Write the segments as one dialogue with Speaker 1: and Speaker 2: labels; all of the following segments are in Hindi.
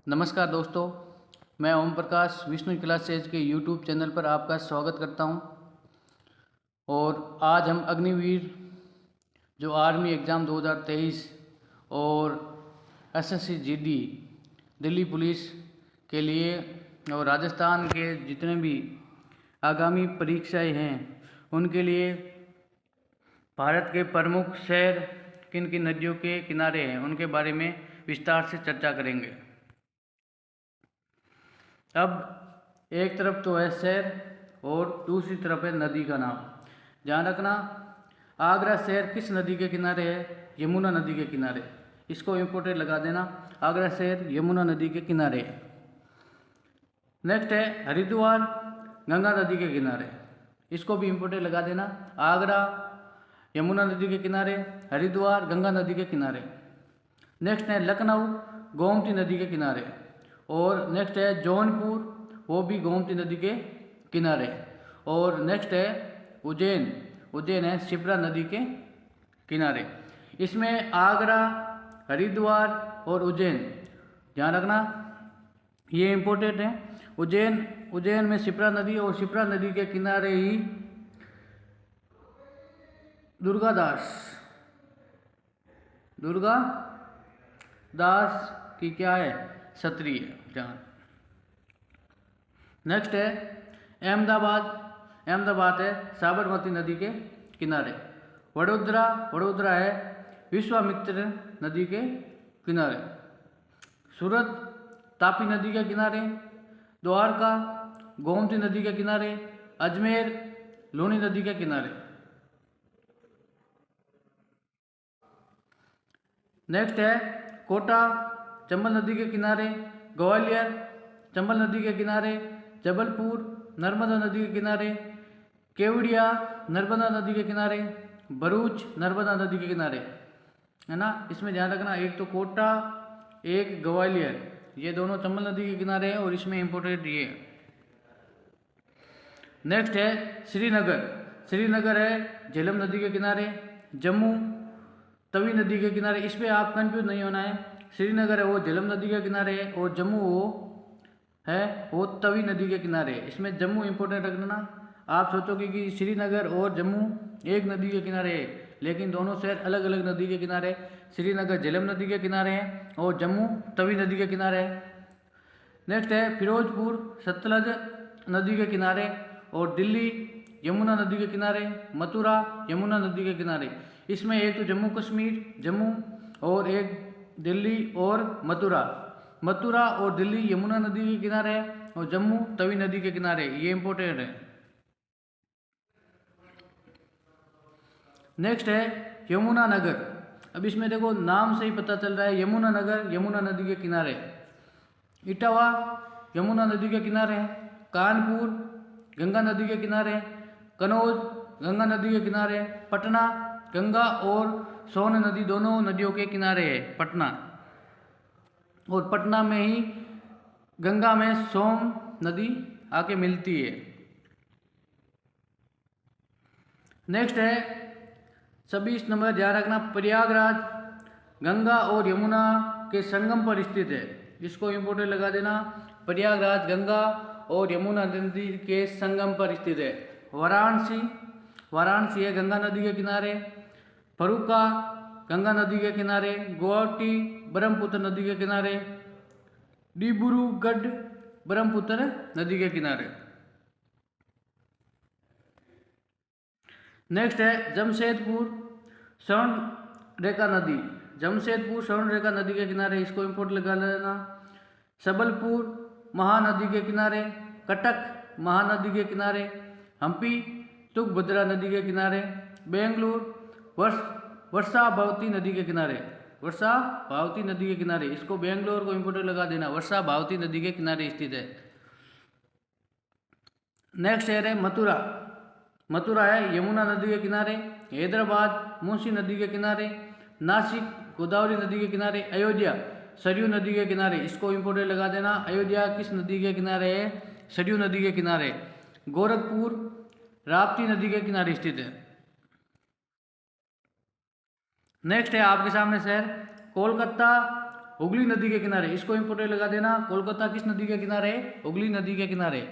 Speaker 1: नमस्कार दोस्तों, मैं ओम प्रकाश विष्णु क्लासेज के यूट्यूब चैनल पर आपका स्वागत करता हूं। और आज हम अग्निवीर जो आर्मी एग्ज़ाम 2023 और एसएससी जीडी दिल्ली पुलिस के लिए और राजस्थान के जितने भी आगामी परीक्षाएं हैं उनके लिए भारत के प्रमुख शहर किन किन नदियों के किनारे हैं उनके बारे में विस्तार से चर्चा करेंगे। अब एक तरफ तो है शहर और दूसरी तरफ है नदी का नाम। ध्यान रखना, आगरा शहर किस नदी के किनारे है? यमुना नदी के किनारे। इसको इम्पोर्टेंट लगा देना, आगरा शहर यमुना नदी के किनारे है। नेक्स्ट है हरिद्वार गंगा नदी के किनारे। इसको भी इम्पोर्टेंट लगा देना, आगरा यमुना नदी के किनारे, हरिद्वार गंगा नदी के किनारे। नेक्स्ट है लखनऊ गोमती नदी के किनारे। और नेक्स्ट है जौनपुर, वो भी गोमती नदी के किनारे। और नेक्स्ट है उज्जैन, उज्जैन है शिप्रा नदी के किनारे। इसमें आगरा, हरिद्वार और उज्जैन, ध्यान रखना ये इम्पोर्टेंट है। उज्जैन में शिप्रा नदी और शिप्रा नदी के किनारे ही दुर्गा दास की क्या है? छतरी है जहाँ। नेक्स्ट है अहमदाबाद है साबरमती नदी के किनारे। वडोदरा है विश्वामित्र नदी के किनारे। सूरत तापी नदी के किनारे। द्वारका गोमती नदी के किनारे। अजमेर लूनी नदी के किनारे। नेक्स्ट है कोटा चंबल नदी के किनारे। ग्वालियर चंबल नदी के किनारे। जबलपुर नर्मदा नदी के किनारे। केवड़िया नर्मदा नदी के किनारे। भरूच नर्मदा नदी के किनारे, है ना। इसमें ध्यान रखना, एक तो कोटा एक ग्वालियर, ये दोनों चंबल नदी के किनारे हैं और इसमें इंपोर्टेंट ये। नेक्स्ट है श्रीनगर है झेलम नदी के किनारे। जम्मू तवी नदी के किनारे। इस पर आप कंफ्यूज नहीं होना है, श्रीनगर है वो झेलम नदी के किनारे है और जम्मू वो है वो तवी नदी के किनारे। इसमें जम्मू इंपोर्टेंट रखना। आप सोचोगे कि श्रीनगर और जम्मू एक नदी के किनारे है, लेकिन दोनों शहर अलग अलग नदी के किनारे। श्रीनगर झेलम नदी के किनारे है और जम्मू तवी नदी के किनारे है। नेक्स्ट है फिरोजपुर सतलज नदी के किनारे और दिल्ली यमुना नदी के किनारे। मथुरा यमुना नदी के किनारे। इसमें एक तो जम्मू कश्मीर जम्मू और एक दिल्ली और मथुरा और दिल्ली यमुना नदी के किनारे है और जम्मू तवी नदी के किनारे, ये इंपोर्टेंट है। नेक्स्ट है यमुना नगर। अब इसमें देखो नाम से ही पता चल रहा है, यमुना नगर यमुना नदी के किनारे। इटावा यमुना नदी के किनारे है। कानपुर गंगा नदी के किनारे। कनौज गंगा नदी के किनारे। पटना गंगा और सोन नदी दोनों नदियों के किनारे है पटना। और पटना में ही गंगा में सोन नदी आके मिलती है। नेक्स्ट है 26 नंबर, ध्यान रखना, प्रयागराज गंगा और यमुना के संगम पर स्थित है। इसको इम्पोर्टेंट लगा देना, प्रयागराज गंगा और यमुना नदी के संगम पर स्थित है। वाराणसी है गंगा नदी के किनारे। फरुक्का गंगा नदी के किनारे। गुवाहाटी ब्रह्मपुत्र नदी के किनारे। डिब्रूगढ़ ब्रह्मपुत्र नदी के किनारे। नेक्स्ट है जमशेदपुर स्वर्ण रेखा नदी। जमशेदपुर स्वर्ण रेखा नदी के किनारे, इसको इम्पोर्ट लगा लेना। सबलपुर महानदी के किनारे। कटक महानदी के किनारे। हम्पी तुंगभद्रा नदी के किनारे। बेंगलुरु वर्षा भावती नदी के किनारे। वर्षा भावती नदी के किनारे, इसको बेंगलोर को इम्पोर्टेंट लगा देना, वर्षा भावती नदी के किनारे स्थित है। नेक्स्ट है मथुरा है यमुना नदी के किनारे। हैदराबाद मूसी नदी के किनारे। नासिक गोदावरी नदी के किनारे। अयोध्या सरयू नदी के किनारे, इसको इम्पोर्टेंट लगा देना। अयोध्या किस नदी के किनारे है? सरयू नदी के किनारे। गोरखपुर राप्ती नदी के किनारे स्थित है। नेक्स्ट है आपके सामने शहर कोलकाता हुगली नदी के किनारे, इसको इंपोर्टेंट लगा देना। कोलकाता किस नदी के किनारे है? हुगली नदी के किनारे।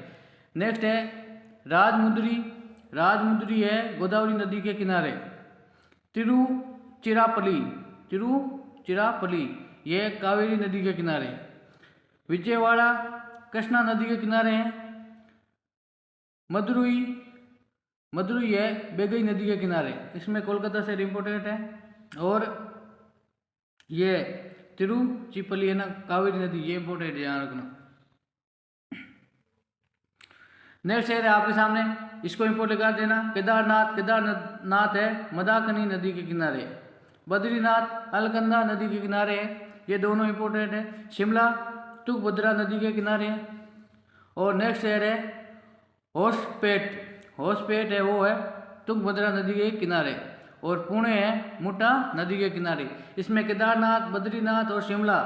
Speaker 1: नेक्स्ट है राजमुंदरी, राजमुंदरी है गोदावरी नदी के किनारे। तिरुचिरापल्ली, तिरुचिरापल्ली ये कावेरी नदी के किनारे। विजयवाड़ा कृष्णा नदी के किनारे है। मदुरई, मदुरई है बेगई नदी के किनारे। इसमें कोलकाता से इंपोर्टेंट है। और ये तिरुचिरापल्ली है ना कावेरी नदी, ये इंपोर्टेंट है, ध्यान रखना। नेक्स्ट शहर है आपके सामने, इसको इंपोर्ट लगा देना। केदारनाथ, केदारनाथ है मंदाकिनी नदी के किनारे। बद्रीनाथ अलकनंदा नदी के किनारे है, ये दोनों इंपोर्टेंट है। शिमला तुंगभद्रा नदी के किनारे है। और नेक्स्ट शहर है होसपेट, होसपेट है वो है तुंगभद्रा नदी के किनारे। और पुणे है मुठा नदी के किनारे। इसमें केदारनाथ, बद्रीनाथ और शिमला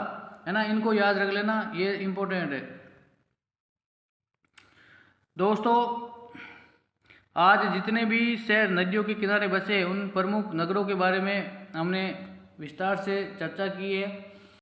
Speaker 1: है ना, इनको याद रख लेना, ये इंपोर्टेंट है। दोस्तों आज जितने भी शहर नदियों के किनारे बसे उन प्रमुख नगरों के बारे में हमने विस्तार से चर्चा की है।